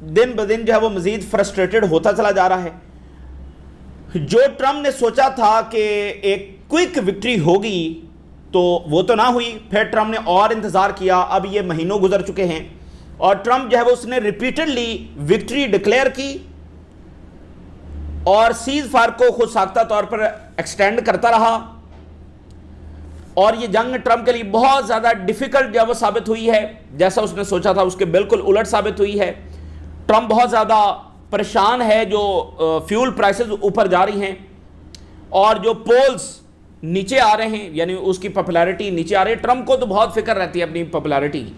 دن بدن جو ہے وہ مزید فرسٹریٹڈ ہوتا چلا جا رہا ہے. جو ٹرمپ نے سوچا تھا کہ ایک کوئک وکٹری ہوگی تو وہ تو نہ ہوئی. پھر ٹرمپ نے اور انتظار کیا. اب یہ مہینوں گزر چکے ہیں اور ٹرمپ جو ہے وہ اس نے ریپیٹڈلی وکٹری ڈکلیئر کی اور سیز فائر کو خود ساختہ طور پر ایکسٹینڈ کرتا رہا. اور یہ جنگ ٹرمپ کے لیے بہت زیادہ ڈیفیکلٹ جو وہ ثابت ہوئی ہے. جیسا اس نے سوچا تھا اس کے بالکل الٹ ثابت ہوئی ہے. ٹرمپ بہت زیادہ پریشان ہے. جو فیول پرائسز اوپر جا رہی ہیں اور جو پولز نیچے آ رہے ہیں, یعنی اس کی پاپولیرٹی نیچے آ رہی ہے. ٹرمپ کو تو بہت فکر رہتی ہے اپنی پاپولیرٹی کی,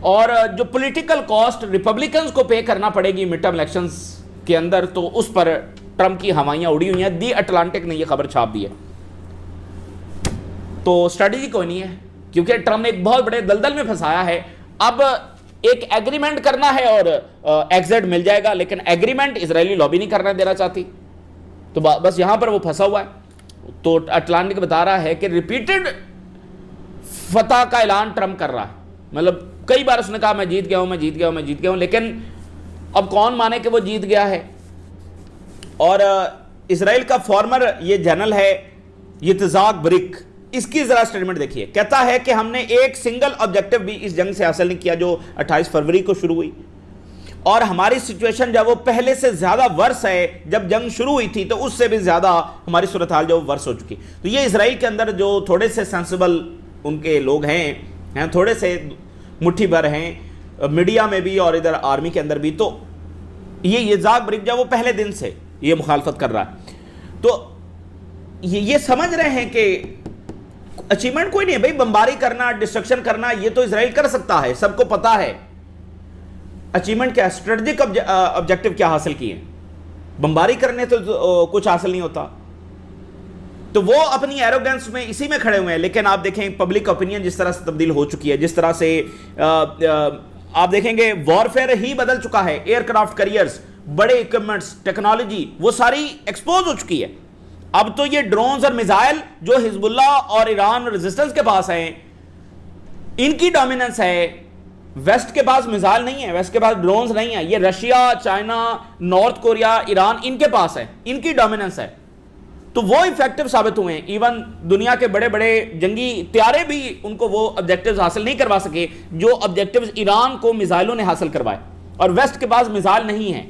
اور جو پولیٹیکل کاسٹ ریپبلکنز کو پے کرنا پڑے گی مڈ ٹرم الیکشنز کے اندر, تو اس پر ٹرمپ کی ہوائیاں اڑی ہوئی ہیں. دی اٹلانٹک نے یہ خبر چھاپ دی ہے. تو اسٹریٹجی کوئی نہیں ہے کیونکہ ٹرمپ نے ایک بہت بڑے دلدل میں پھنسایا ہے. اب ایک ایگریمنٹ کرنا ہے اور ایگزٹ مل جائے گا, لیکن ایگریمنٹ اسرائیلی لابی نہیں کرنا دینا چاہتی, تو بس یہاں پر وہ پھنسا ہوا ہے. تو اٹلانٹک بتا رہا ہے کہ ریپیٹڈ فتح کا اعلان ٹرمپ کر رہا ہے. مطلب کئی بار اس نے کہا میں جیت گیا ہوں, میں جیت گیا ہوں, میں جیت گیا ہوں, لیکن اب کون مانے کہ وہ جیت گیا ہے. اور اسرائیل کا فارمر یہ جنرل ہے یتزاک برک, اس کی ذرا سٹیٹمنٹ دیکھیے. کہتا ہے کہ ہم نے ایک سنگل آبجیکٹو بھی اس جنگ سے حاصل نہیں کیا جو 28 فروری کو شروع ہوئی, اور ہماری سچویشن جب وہ پہلے سے زیادہ ورس ہے. جب جنگ شروع ہوئی تھی تو اس سے بھی زیادہ ہماری صورتحال جو ورس ہو چکی. تو یہ اسرائیل کے اندر جو تھوڑے سے سینسیبل ان کے لوگ ہیں, تھوڑے سے مٹھی بھر ہیں میڈیا میں بھی اور ادھر آرمی کے اندر بھی, تو یہ یتزاک برک جو وہ پہلے دن سے یہ مخالفت کر رہا ہے. تو یہ سمجھ رہے ہیں کہ اچیومنٹ کوئی نہیں ہے بھائی, بمباری کرنا, ڈسٹرکشن کرنا, یہ تو اسرائیل کر سکتا ہے, سب کو پتا ہے. اچیومنٹ کیا ہے, اسٹریٹجک آبجیکٹو کیا حاصل کیے. بمباری کرنے تو کچھ حاصل نہیں ہوتا. تو وہ اپنی ایروگنس میں اسی میں کھڑے ہوئے ہیں. لیکن آپ دیکھیں پبلک اوپینین جس طرح سے تبدیل ہو چکی ہے, جس طرح سے آپ دیکھیں گے وارفیئر ہی بدل چکا ہے. ایئر کرافٹ کیریئرز, بڑے ایکوپمنٹس, ٹیکنالوجی وہ ساری ایکسپوز ہو چکی ہے. اب تو یہ ڈرونز اور میزائل جو حزب اللہ اور ایران ریزسٹنس کے پاس ہیں, ان کی ڈومیننس ہے. ویسٹ کے پاس میزائل نہیں ہے, ویسٹ کے پاس ڈرونز نہیں ہیں. یہ Russia, China, North Korea, Iran, ان کے پاس ہے, ان کی ڈومیننس ہے. تو وہ افیکٹو ثابت ہوئے ہیں. ایون دنیا کے بڑے بڑے جنگی طیارے بھی ان کو وہ آبجیکٹیوز حاصل نہیں کروا سکے جو آبجیکٹیوز ایران کو میزائلوں نے حاصل کروائے. اور ویسٹ کے پاس میزائل نہیں ہے,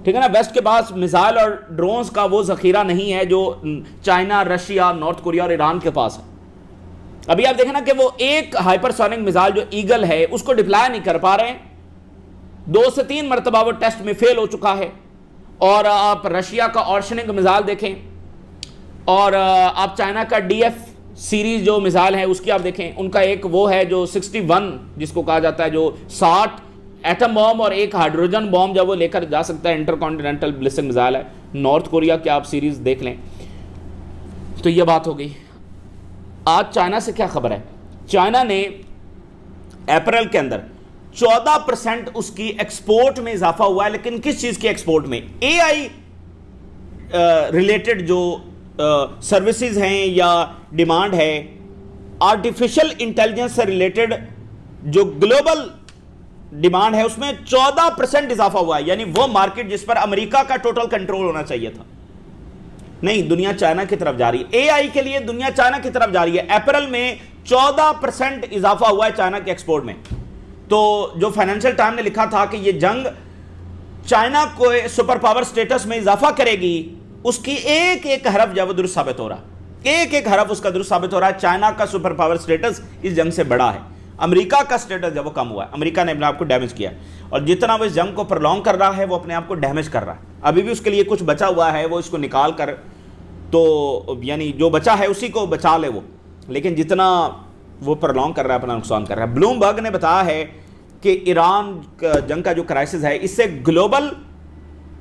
ٹھیک ہے نا. ویسٹ کے پاس میزائل اور ڈرونز کا وہ ذخیرہ نہیں ہے جو چائنا, رشیا, نارتھ کوریا اور ایران کے پاس ہے. ابھی آپ دیکھیں نا کہ وہ ایک ہائپر سونک میزائل جو ایگل ہے اس کو ڈپلائے نہیں کر پا رہے ہیں. 2 سے 3 مرتبہ وہ ٹیسٹ میں فیل ہو چکا ہے. اور آپ رشیا کا آرشنک میزائل دیکھیں, اور آپ چائنا کا ڈی ایف سیریز جو میزائل ہے اس کی آپ دیکھیں. ان کا ایک وہ ہے جو 61 جس کو کہا جاتا ہے, جو 60 ایٹم بوم اور ایک ہائیڈروجن بوم جب وہ لے کر جا سکتا ہے, انٹر کانٹیننٹل بلسٹک میزائل ہے. نارتھ کوریا کی آپ سیریز دیکھ لیں. تو یہ بات ہو گئی. آج چائنا سے کیا خبر ہے. چائنا نے اپریل کے اندر 14% اس کی ایکسپورٹ میں اضافہ ہوا ہے. لیکن کس چیز کی ایکسپورٹ میں؟ اے آئی ریلیٹڈ جو سروسز ہیں یا ڈیمانڈ ہے, آرٹیفیشل انٹیلیجنس سے ریلیٹڈ جو گلوبل ڈیمانڈ ہے اس میں 14% اضافہ ہوا ہے. یعنی وہ مارکیٹ جس پر امریکہ کا ٹوٹل کنٹرول ہونا چاہیے تھا, نہیں, دنیا چائنا کی طرف جا رہی ہے. اے آئی کے لیے دنیا چائنا کی طرف جا رہی ہے. اپریل میں 14% اضافہ ہوا ہے چائنا کے ایکسپورٹ میں. تو جو فائنینشل ٹائم نے لکھا تھا کہ یہ جنگ چائنا کو سپر پاور سٹیٹس میں اضافہ کرے گی, اس کی ایک ایک حرف جو ہے وہ درست ثابت ہو رہا ہے. ایک ایک حرف اس کا درست ثابت ہو رہا ہے. چائنا کا سپر پاور سٹیٹس اس جنگ سے بڑا ہے. امریکہ کا سٹیٹس جب وہ کم ہوا ہے, امریکہ نے اپنے آپ کو ڈیمیج کیا, اور جتنا وہ اس جنگ کو پرلونگ کر رہا ہے وہ اپنے آپ کو ڈیمیج کر رہا ہے. ابھی بھی اس کے لیے کچھ بچا ہوا ہے, وہ اس کو نکال کر, تو یعنی جو بچا ہے اسی کو بچا لے وہ, لیکن جتنا وہ پرلونگ کر رہا ہے اپنا نقصان کر رہا ہے. بلوم برگ نے بتایا ہے کہ ایران جنگ کا جو کرائسس ہے اس سے گلوبل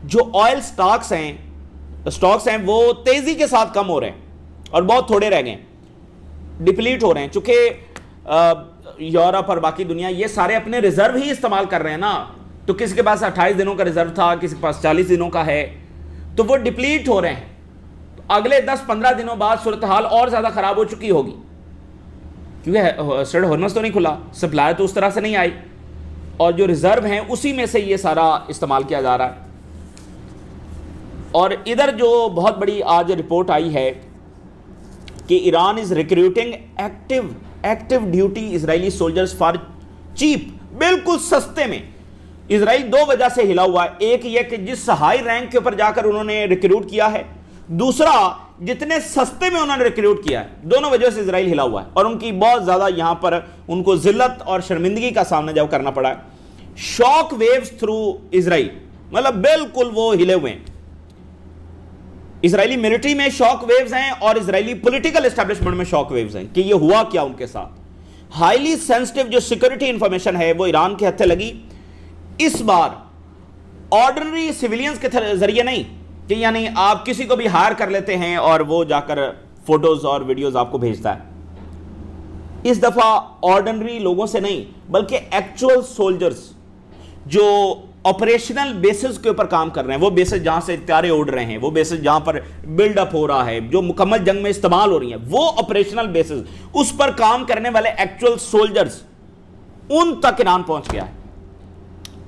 جو آئل سٹاکس ہیں وہ تیزی کے ساتھ کم ہو رہے ہیں اور بہت تھوڑے رہ گئے, ڈپلیٹ ہو رہے ہیں. چونکہ یورپ اور باقی دنیا یہ سارے اپنے ریزرو ہی استعمال کر رہے ہیں نا, تو کسی کے پاس 28 دنوں کا ریزرو تھا, کسی کے پاس 40 دنوں کا ہے, تو وہ ڈپلیٹ ہو رہے ہیں. اگلے 10-15 دنوں بعد صورتحال اور زیادہ خراب ہو چکی ہوگی, کیونکہ اسٹریٹ ہارمز تو نہیں کھلا, سپلائی تو اس طرح سے نہیں آئی. اور جو ریزرو ہیں اسی میں سے یہ سارا استعمال کیا جا رہا ہے. اور ادھر جو بہت بڑی آج رپورٹ آئی ہے کہ Iran is recruiting active duty Israeli soldiers for cheap, بالکل سستے میں. اسرائیل دو وجہ سے ہلا ہوا ہے، ایک یہ کہ جس ہائی رینک کے اوپر جا کر انہوں نے ریکروٹ کیا ہے، دوسرا جتنے سستے میں انہوں نے ریکروٹ کیا ہے. دونوں وجہ سے اسرائیل ہلا ہوا ہے اور ان کی بہت زیادہ یہاں پر ان کو ذلت اور شرمندگی کا سامنا جب کرنا پڑا ہے. شاک ویوز تھرو اسرائیل، مطلب بالکل وہ ہلے ہوئے ہیں. اسرائیلی ملٹری میں شاک ویوز ہیں اور اسرائیلی پولیٹیکل اسٹیبلشمنٹ میں شاک ویوز ہیں کہ یہ ہوا کیا ان کے ساتھ. ہائیلی سینسٹیو جو سیکورٹی انفارمیشن ہے وہ ایران کے ہتھے لگی. اس بار آرڈنری سیویلینز کے ذریعے نہیں کہ یعنی آپ کسی کو بھی ہائر کر لیتے ہیں اور وہ جا کر فوٹوز اور ویڈیوز آپ کو بھیجتا ہے. اس دفعہ آرڈنری لوگوں سے نہیں بلکہ ایکچوئل سولجرز جو آپریشنل بیسز کے اوپر کام کر رہے ہیں، وہ بیسز جہاں سے ہتھیاریں اڑ رہے ہیں، وہ بیسز جہاں پر بلڈ اپ ہو رہا ہے، جو مکمل جنگ میں استعمال ہو رہی ہیں، وہ آپریشنل بیسز، اس پر کام کرنے والے ایکچوئل سولجرز، ان تک ایران پہنچ گیا ہے،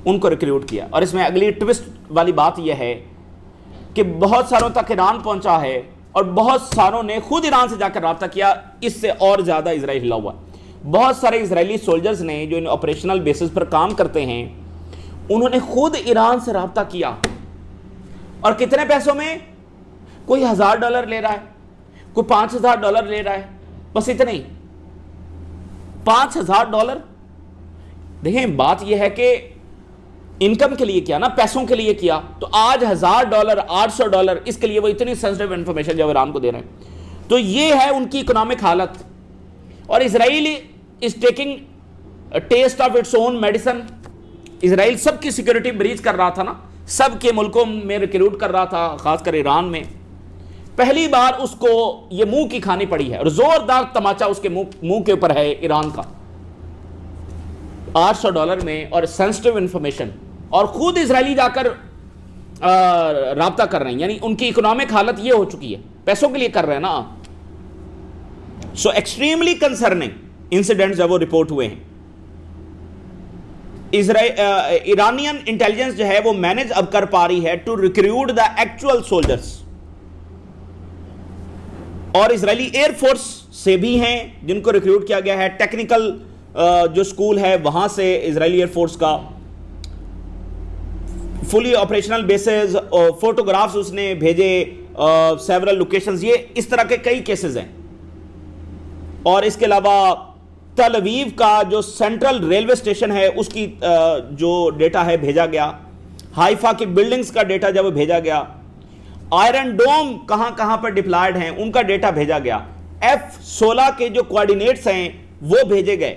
ان کو ریکروٹ کیا. اور اس میں اگلی ٹوسٹ والی بات یہ ہے کہ بہت ساروں تک ایران پہنچا ہے اور بہت ساروں نے خود ایران سے جا کر رابطہ کیا. اس سے اور زیادہ اسرائیل ہلا ہوا. بہت سارے اسرائیلی سولجرز نے جو ان آپریشنل بیسز پر کام کرتے ہیں، انہوں نے خود ایران سے رابطہ کیا. اور کتنے پیسوں میں؟ کوئی $1000 لے رہا ہے، کوئی $5000 لے رہا ہے، بس اتنے ہی. $5000. دیکھیں بات یہ ہے کہ انکم کے لیے کیا نا، پیسوں کے لیے کیا. تو آج $1000 $800 اس کے لیے وہ اتنی سینسٹیو انفارمیشن جو ایران کو دے رہے ہیں. تو یہ ہے ان کی اکنامک حالت. اور Israel is taking taste of its own medicine. Israel سب کی سیکورٹی بریچ کر رہا تھا نا، سب کے ملکوں میں ریکروٹ کر رہا تھا، خاص کر ایران میں. پہلی بار اس کو یہ منہ کی کھانی پڑی ہے اور زوردار تماچا اس کے منہ کے اوپر ہے ایران کا. $800 میں اور سینسٹیو انفارمیشن، اور خود اسرائیلی جا کر رابطہ کر رہے ہیں. یعنی ان کی اکنامک حالت یہ ہو چکی ہے، پیسوں کے لیے کر رہے ہیں نا. سو ایکسٹریملی کنسرننگ انسیڈنٹس جب وہ رپورٹ ہوئے ہیں. ایرانین انٹیلیجنس جو ہے وہ مینج اب کر پا رہی ہے to recruit the actual soldiers. اور اسرائیلی ایئر فورس سے بھی ہیں جن کو ریکروٹ کیا گیا ہے. ٹیکنیکل جو سکول ہے وہاں سے اسرائیلی ایئر فورس کا فلی آپریشنل بیسز، فوٹوگرافز اس نے بھیجے سیورل لوکیشنز. یہ اس طرح کے کئی کیسز ہیں. اور اس کے علاوہ تل اویو کا جو سینٹرل ریلوے اسٹیشن ہے اس کی جو ڈیٹا ہے بھیجا گیا. ہائفا کی بلڈنگز کا ڈیٹا جب بھیجا گیا. آئرن ڈوم کہاں کہاں پر ڈپلائڈ ہیں ان کا ڈیٹا بھیجا گیا. F-16 کے جو کوارڈینیٹس ہیں وہ بھیجے گئے.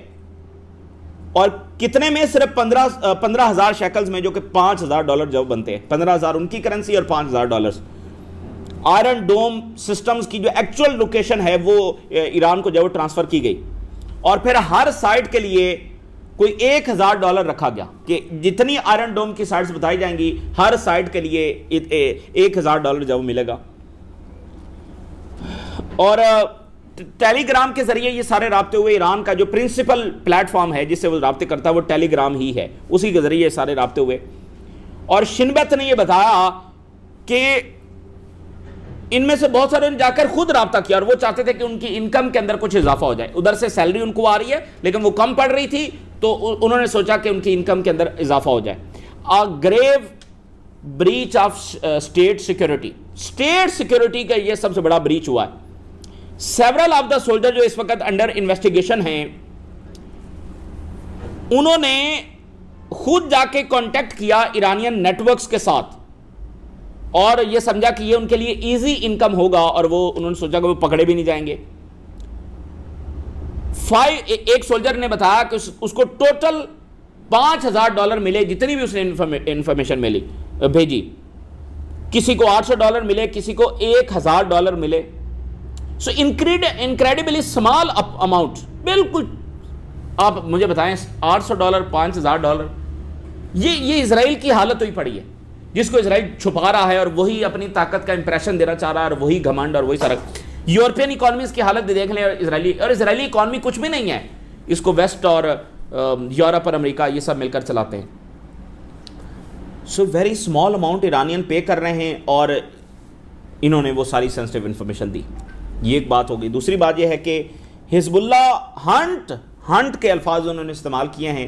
اور کتنے میں؟ صرف 15,000 شیکلز میں، جو کہ $5,000 جب بنتے ہیں. 15,000 ان کی کرنسی اور $5,000. آئرن ڈوم سسٹمز کی جو ایکچوئل لوکیشن ہے وہ ایران کو جب ٹرانسفر کی گئی. اور پھر ہر سائٹ کے لیے کوئی $1,000 رکھا گیا کہ جتنی آئرن ڈوم کی سائٹس بتائی جائیں گی ہر سائٹ کے لیے $1,000 جب ملے گا. اور ٹیلی گرام کے ذریعے یہ سارے رابطے ہوئے. ایران کا جو پرنسپل پلیٹ فارم ہے جس سے وہ رابطے کرتا ہے وہ ٹیلی گرام ہی ہے، اسی کے ذریعے یہ سارے رابطے ہوئے. اور شن بیت نے یہ بتایا کہ ان میں سے بہت سارے نے جا کر خود رابطہ کیا اور وہ چاہتے تھے کہ ان کی انکم کے اندر کچھ اضافہ ہو جائے. ادھر سے سیلری ان کو آ رہی ہے لیکن وہ کم پڑ رہی تھی، تو انہوں نے سوچا کہ ان کی انکم کے اندر اضافہ ہو جائے. Grave breach of state security. State security کا یہ سب سے بڑا بریچ ہوا ہے. سیورل آف دا سولجر جو اس وقت انڈر انویسٹیگیشن ہیں، انہوں نے خود جا کے کانٹیکٹ کیا ایرانین نیٹ ورکس کے ساتھ اور یہ سمجھا کہ یہ ان کے لیے ایزی انکم ہوگا اور وہ انہوں نے سوچا کہ وہ پکڑے بھی نہیں جائیں گے. ایک سولجر نے بتایا کہ اس کو ٹوٹل $5,000 ملے جتنی بھی اس نے انفارمیشن ملی بھیجی. کسی کو $800 ملے، کسی کو $1,000 ملے. سو انکریڈیبلی اسمال اماؤنٹ. بالکل آپ مجھے بتائیں $800 $5,000 یہ اسرائیل کی حالت ہوئی پڑی ہے جس کو اسرائیل چھپا رہا ہے اور وہی اپنی طاقت کا امپریشن دینا چاہ رہا ہے اور وہی گھمنڈ اور وہی سرک. یورپین اکانومیز کی حالت دیکھ لیں اور اسرائیلی اکانومی کچھ بھی نہیں ہے. اس کو ویسٹ اور یورپ اور امریکہ یہ سب مل کر چلاتے ہیں. So very small amount Iranian pay کر رہے ہیں اور انہوں نے وہ ساری سینسٹیو انفارمیشن دی. یہ ایک بات ہوگی. دوسری بات یہ ہے کہ حزب اللہ ہنٹ کے الفاظ انہوں نے استعمال کیے ہیں.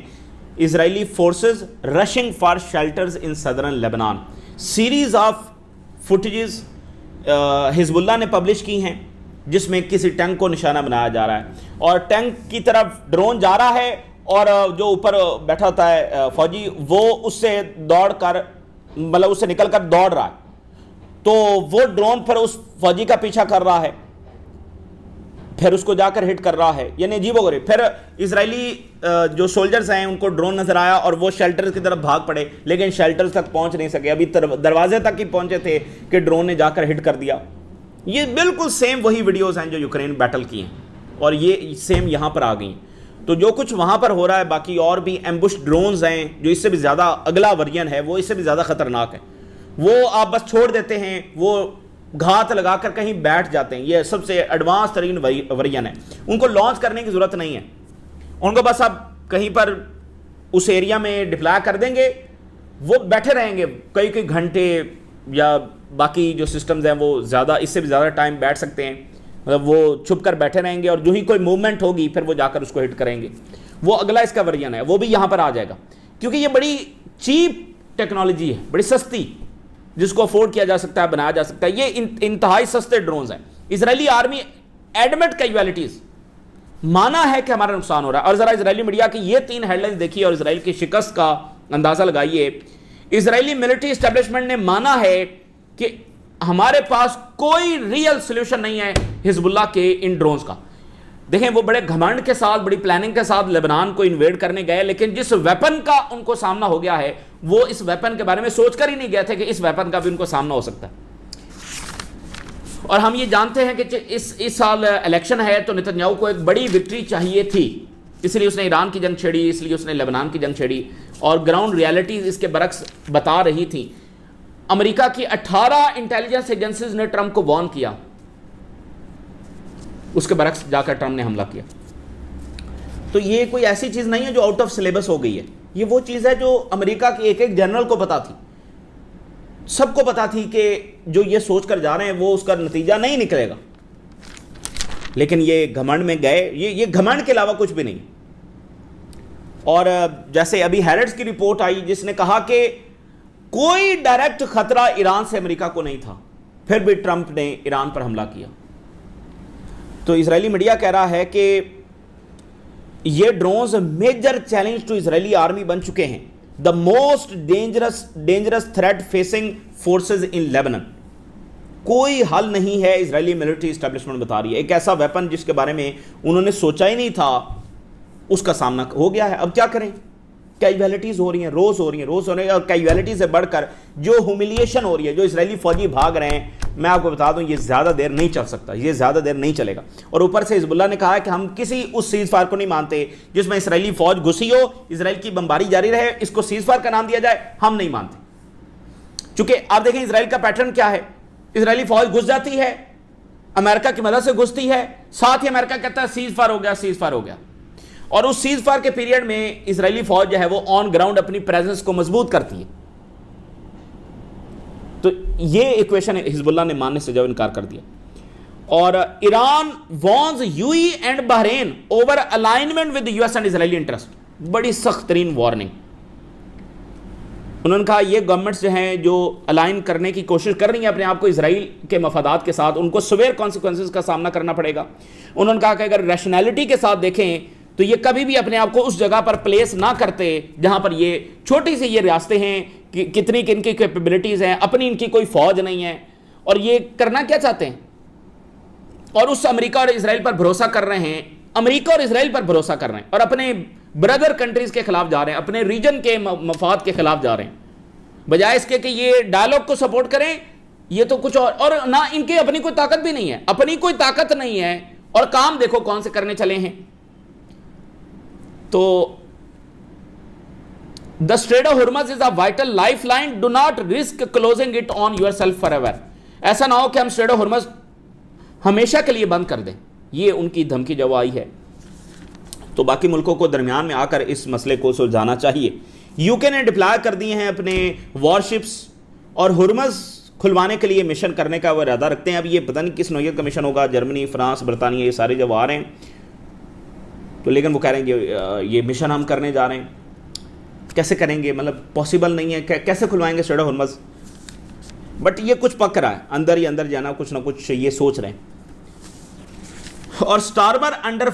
Israeli forces rushing for shelters in southern Lebanon. Series of footages Hezbollah نے پبلش کی ہیں جس میں کسی ٹینک کو نشانہ بنایا جا رہا ہے اور ٹینک کی طرف ڈرون جا رہا ہے اور جو اوپر بیٹھا ہوتا ہے فوجی وہ اس سے دوڑ کر مطلب اس سے نکل کر دوڑ رہا ہے تو وہ ڈرون پر اس فوجی کا پیچھا کر رہا ہے پھر اس کو جا کر ہٹ کر رہا ہے. یعنی عجیب و غریب. پھر اسرائیلی جو سولجرز ہیں ان کو ڈرون نظر آیا اور وہ شیلٹرز کی طرف بھاگ پڑے لیکن شیلٹرز تک پہنچ نہیں سکے. ابھی دروازے تک ہی پہنچے تھے کہ ڈرون نے جا کر ہٹ کر دیا. یہ بالکل سیم وہی ویڈیوز ہیں جو یوکرین بیٹل کی ہیں اور یہ سیم یہاں پر آ گئی. تو جو کچھ وہاں پر ہو رہا ہے باقی اور بھی ایمبوش ڈرونز ہیں جو اس سے بھی زیادہ اگلا ورژن ہے وہ اس سے بھی زیادہ خطرناک ہے. وہ آپ بس چھوڑ دیتے ہیں وہ گھات لگا کر کہیں بیٹھ جاتے ہیں. یہ سب سے ایڈوانس ترین ورژن ہے. ان کو لانچ کرنے کی ضرورت نہیں ہے. ان کو بس آپ کہیں پر اس ایریا میں ڈپلائی کر دیں گے وہ بیٹھے رہیں گے کئی گھنٹے یا باقی جو سسٹمز ہیں وہ زیادہ اس سے بھی زیادہ ٹائم بیٹھ سکتے ہیں. مطلب وہ چھپ کر بیٹھے رہیں گے اور جو ہی کوئی موومنٹ ہوگی پھر وہ جا کر اس کو ہٹ کریں گے. وہ اگلا اس کا ورژن ہے وہ بھی یہاں پر آ جائے گا کیونکہ یہ بڑی چیپ ٹیکنالوجی ہے بڑی سستی جس کو افورڈ کیا جا سکتا ہے بنایا جا سکتا ہے. یہ انتہائی سستے ڈرونز ہیں. اسرائیلی آرمی ایڈمٹ کیجویلٹیز مانا ہے کہ ہمارا نقصان ہو رہا ہے. اور ذرا اسرائیلی میڈیا کی یہ 3 ہیڈ لائنز دیکھیے اور اسرائیل کی شکست کا اندازہ لگائیے. اسرائیلی ملٹری اسٹیبلشمنٹ نے مانا ہے کہ ہمارے پاس کوئی ریئل سولوشن نہیں ہے حزب اللہ کے ان ڈرونز کا. دیکھیں وہ بڑے گھمنڈ کے ساتھ بڑی پلاننگ کے ساتھ لیبنان کو انویڈ کرنے گئے لیکن جس ویپن کا ان کو سامنا ہو گیا ہے وہ اس ویپن کے بارے میں سوچ کر ہی نہیں گئے تھے کہ اس ویپن کا بھی ان کو سامنا ہو سکتا ہے. اور ہم یہ جانتے ہیں کہ اس سال الیکشن ہے تو نتنیاہو کو ایک بڑی وکٹری چاہیے تھی اس لیے اس نے ایران کی جنگ چھیڑی اس لیے اس نے لیبنان کی جنگ چھیڑی اور گراؤنڈ ریالٹیز اس کے برعکس بتا رہی تھی. امریکہ کی 18 انٹیلیجنس ایجنسیز نے ٹرمپ کو وارن کیا اس کے برعکس جا کر ٹرمپ نے حملہ کیا. تو یہ کوئی ایسی چیز نہیں ہے جو آؤٹ آف سلیبس ہو گئی ہے. یہ وہ چیز ہے جو امریکہ کے ایک جنرل کو پتا تھی. سب کو پتا تھی کہ جو یہ سوچ کر جا رہے ہیں وہ اس کا نتیجہ نہیں نکلے گا لیکن یہ گھمنڈ میں گئے. یہ گھمنڈ کے علاوہ کچھ بھی نہیں. اور جیسے ابھی ہیرٹس کی رپورٹ آئی جس نے کہا کہ کوئی ڈائریکٹ خطرہ ایران سے امریکہ کو نہیں تھا پھر بھی ٹرمپ نے ایران پر حملہ کیا. تو اسرائیلی میڈیا کہہ رہا ہے کہ یہ drones major challenge to Israeli army بن چکے ہیں. The most dangerous threat facing forces in Lebanon. کوئی حل نہیں ہے اسرائیلی ملٹری اسٹیبلشمنٹ بتا رہی ہے. ایک ایسا ویپن جس کے بارے میں انہوں نے سوچا ہی نہیں تھا اس کا سامنا ہو گیا ہے. اب کیا کریں. کیجویلٹیز ہو رہی ہیں روز ہو رہی ہیں اور کیجویلٹیز سے بڑھ کر جو ہیوملیشن ہو رہی ہے جو اسرائیلی فوجی بھاگ رہے ہیں میں آپ کو بتا دوں یہ زیادہ دیر نہیں چل سکتا. یہ زیادہ دیر نہیں چلے گا. اور اوپر سے حزب اللہ نے کہا ہے کہ ہم کسی اس سیز فائر کو نہیں مانتے جس میں اسرائیلی فوج گھسی ہو اسرائیل کی بمباری جاری رہے اس کو سیز فائر کا نام دیا جائے. ہم نہیں مانتے. چونکہ آپ دیکھیں اسرائیل کا پیٹرن کیا ہے. اسرائیلی فوج گھس جاتی ہے امریکہ کی مدد سے گھستی ہے ساتھ ہی امریکہ کہتا ہے سیز فائر ہو گیا اور اس سیز فائر کے پیریڈ میں اسرائیلی فوج جو ہے وہ آن گراؤنڈ اپنی پریزنس کو مضبوط کرتی ہے. تو یہ ایکویشن حزب اللہ نے ماننے سے جو انکار کر دیا. اور Iran warns UAE and Bahrain over alignment with U S and Israeli interest. بڑی سخت ترین وارننگ. انہوں نے کہا یہ گورنمنٹس جو ہیں جو الائن کرنے کی کوشش کر رہی ہیں اپنے آپ کو اسرائیل کے مفادات کے ساتھ ان کو سویئر کانسیکوینسز کا سامنا کرنا پڑے گا. انہوں نے کہا کہ اگر ریشنلٹی کے ساتھ دیکھیں تو یہ کبھی بھی اپنے آپ کو اس جگہ پر پلیس نہ کرتے جہاں پر یہ چھوٹی سی یہ ریاستیں ہیں کہ کتنی ان کی کیپیبلٹیز ہیں اپنی ان کی کوئی فوج نہیں ہے اور یہ کرنا کیا چاہتے ہیں اور اس امریکہ اور اسرائیل پر بھروسہ کر رہے ہیں. امریکہ اور اسرائیل پر بھروسہ کر رہے ہیں اور اپنے بردر کنٹریز کے خلاف جا رہے ہیں اپنے ریجن کے مفاد کے خلاف جا رہے ہیں بجائے اس کے کہ یہ ڈائلاگ کو سپورٹ کریں. یہ تو کچھ اور نہ ان کی اپنی کوئی طاقت بھی نہیں ہے اپنی کوئی طاقت نہیں ہے اور کام دیکھو کون سے کرنے چلے ہیں. تو the Strait of Hormuz is a vital lifeline. Do not risk closing it on yourself forever. ایسا نہ ہو کہ ہم Strait of Hormuz ہمیشہ کے لیے بند کر دیں. یہ ان کی دھمکی جو آئی ہے. تو باقی ملکوں کو درمیان میں آ کر اس مسئلے کو سلجھانا چاہیے. یو کے نے ڈپلائی کر دیے ہیں اپنے وارشپس اور ہرمز کھلوانے کے لیے مشن کرنے کا وہ ارادہ رکھتے ہیں. اب یہ پتہ نہیں کس نوعیت کا مشن ہوگا. جرمنی، فرانس، برطانیہ یہ سارے جب آ رہے ہیں تو لیکن وہ کہہ رہے ہیں کہ یہ مشن ہم کرنے جا رہے ہیں. کیسے کریں گے؟ مطلب پاسبل نہیں ہے. کیسے کھلوائیں گے اسٹریٹ آف ہرمز؟ بٹ یہ کچھ پک رہا ہے اندر ہی اندر جانا، کچھ نہ کچھ یہ سوچ رہے ہیں. اور سٹارمر انڈر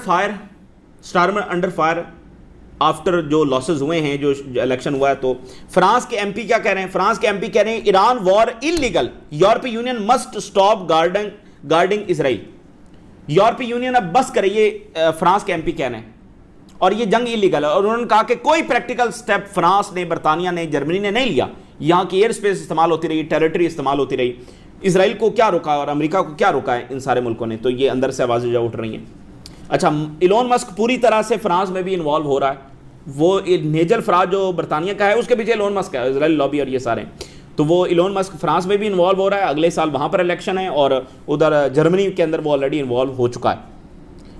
فائر آفٹر جو لاسز ہوئے ہیں، جو الیکشن ہوا ہے. تو فرانس کے ایم پی کیا کہہ رہے ہیں؟ فرانس کے ایم پی کہہ رہے ہیں ایران وار انلیگل، یورپی یونین مسٹ سٹاپ گارڈنگ اسرائیل. یورپی یونین اب بس کرے، یہ فرانس کے ایم پی کہہ رہے ہیں، اور یہ جنگ انلیگل ہے. اور انہوں نے کہا کہ کوئی پریکٹیکل سٹیپ فرانس نے، برطانیہ نے، جرمنی نے نہیں لیا. یہاں کی ایئر سپیس استعمال ہوتی رہی، ٹیریٹری استعمال ہوتی رہی. اسرائیل کو کیا روکا اور امریکہ کو کیا روکا ہے ان سارے ملکوں نے؟ تو یہ اندر سے آوازیں جو اٹھ رہی ہیں. اچھا، ایلون مسک پوری طرح سے فرانس میں بھی انوالو ہو رہا ہے. وہ نیجل فراج جو برطانیہ کا ہے اس کے پیچھے ایلون مسک ہے، اسرائیل لابی اور یہ سارے. تو وہ ایلون مسک فرانس میں بھی انوالو ہو رہا ہے. اگلے سال وہاں پر الیکشن ہے، اور ادھر جرمنی کے اندر وہ آلریڈی انوالو ہو چکا ہے.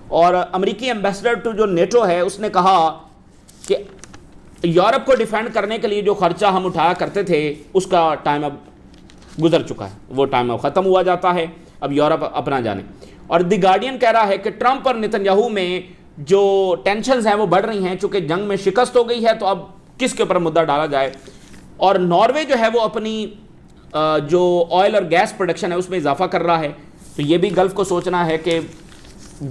اور امریکی ایمبیسڈر ٹو جو نیٹو ہے اس نے کہا کہ یورپ کو ڈیفینڈ کرنے کے لیے جو خرچہ ہم اٹھایا کرتے تھے اس کا ٹائم اب گزر چکا ہے، وہ ٹائم اب ختم ہوا جاتا ہے، اب یورپ اپنا جانے. اور دی گارڈین کہہ رہا ہے کہ ٹرمپ اور نتن یاہو میں جو ٹینشنز ہیں وہ بڑھ رہی ہیں، چونکہ جنگ میں شکست ہو گئی ہے تو اب کس کے اوپر مدعا ڈالا جائے. اور ناروے جو ہے وہ اپنی جو آئل اور گیس پروڈکشن ہے اس میں اضافہ کر رہا ہے. تو یہ بھی گلف کو سوچنا ہے کہ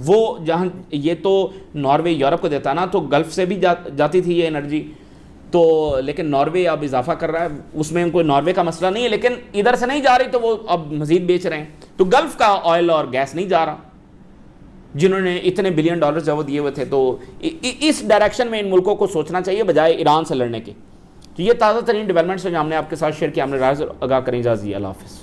وہ جہاں یہ تو ناروے یورپ کو دیتا نا، تو گلف سے بھی جاتی تھی یہ انرجی، تو لیکن ناروے اب اضافہ کر رہا ہے. اس میں کوئی ناروے کا مسئلہ نہیں ہے، لیکن ادھر سے نہیں جا رہی تو وہ اب مزید بیچ رہے ہیں. تو گلف کا آئل اور گیس نہیں جا رہا، جنہوں نے اتنے بلین ڈالر جو وہ دیے ہوئے تھے. تو اس ڈائریکشن میں ان ملکوں کو سوچنا چاہیے بجائے ایران سے لڑنے کے. تو یہ تازہ ترین ڈیولپمنٹس جو ہم نے آپ کے ساتھ شیئر کیا. ہم نے رائے آگاہ کریں. اجازت. اللہ حافظ.